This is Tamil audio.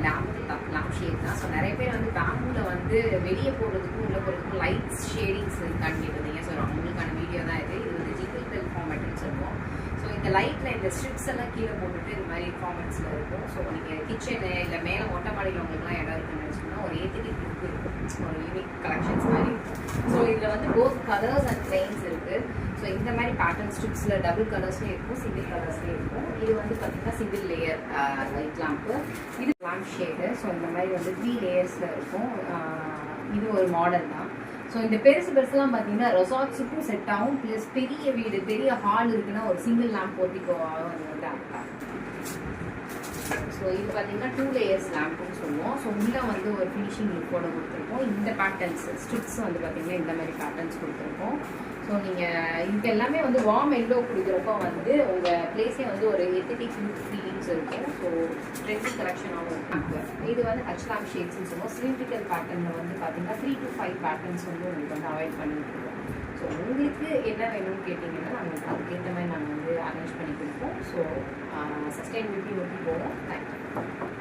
லேம்ப் ஷேட் தான். ஸோ நிறைய பேர் வந்து பேம்பூவில் வந்து வெளியே போடுறதுக்கும் உள்ளே போடுறதுக்கும் லைட்ஸ் ஷேடிங்ஸ் இருக்கான்னு கேட்டீங்க. ஸோ அவங்களுக்கான வீடியோ தான் இது. இது வந்து டிஜிட்டல் ஃபார்மேட்னு சொல்லுவோம். ஸோ இந்த லைட்டில் இந்த ஸ்ட்ரிப்ஸ் எல்லாம் கீழே போட்டுட்டு இந்த மாதிரி ஃபார்மேட்ஸில் இருக்கும். ஸோ நீங்கள் கிச்சனு இல்லை மேலே மொட்டை மாடியில் உங்களுக்குலாம் இடம் இருக்குன்னு நினச்சிங்கன்னா ஒரு ஏத்திக் லுக் இருக்கும், ஒரு யூனிக் கலெக்ஷன்ஸ் மாதிரி இருக்கும். ஸோ இதில் வந்து போத் கலர்ஸ் அண்ட் பிளெயின்ஸ் இருக்குது. ஸோ இந்த மாதிரி பேட்டர்ன் ஸ்ட்ரிப்ஸில் டபுள் கலர்ஸ்லேயும் இருக்கும், சிங்கிள் கலர்ஸ்லேயும் இருக்கும். இது வந்து பார்த்திங்கன்னா சிங்கிள் லேயர் லைட் லேம்ப்பு. இது லேம்ப் ஷேடு. ஸோ இந்த மாதிரி வந்து 3 லேயர்ஸில் இருக்கும். இது ஒரு மாடல் தான். ஸோ இந்த பெருசுலாம் பார்த்தீங்கன்னா ரெசார்ட்ஸுக்கும் செட் ஆகும். ப்ளஸ் பெரிய வீடு, பெரிய ஹால் இருக்குன்னா ஒரு சிங்கிள் லேம்ப் போர்ட்டிக்கோவாக வந்து ஆகலாம். ஸோ இது பார்த்தீங்கன்னா 2 லேயர்ஸ் லேம்ப்புன்னு சொல்லுவோம். ஸோ உள்ளே வந்து ஒரு ஃபினிஷிங் லுக்கோட கொடுத்துருக்கோம். இந்த பேட்டர்ன்ஸ் ஸ்ட்ரிப்ஸ் வந்து பார்த்தீங்கன்னா இந்த மாதிரி பேட்டர்ன்ஸ் கொடுத்துருக்கோம். ஸோ நீங்கள் இது எல்லாமே வந்து வார்ம் எல்லோ கொடுக்குறப்போ வந்து உங்கள் பிளேஸே வந்து ஒரு எத்தட்டிக் லுக் ஃபீலிங்ஸ் இருக்கும். ஸோ ட்ரெண்டி கலெக்ஷனாகவும் இருக்கும். இது வந்து ஹச் லேம்ப் ஷேட்ஸ்ன்னு சொல்லுவோம். சிலிண்ட்ரிக்கல் பேட்டர்னில் வந்து பார்த்தீங்கன்னா 3 to 5 பேட்டர்ன்ஸ் வந்து உங்களுக்கு வந்து அவாய்ட் பண்ணிட்டுருக்கோம். ஸோ உங்களுக்கு என்ன வேணும்னு கேட்டிங்கன்னா நாங்கள் அதுக்கேற்ற மாதிரி நாங்கள் வந்து அரேஞ்ச் பண்ணி கொடுப்போம். ஸோ சஸ்டைனபிலிட்டி நோக்கி போவோம். தேங்க்யூ.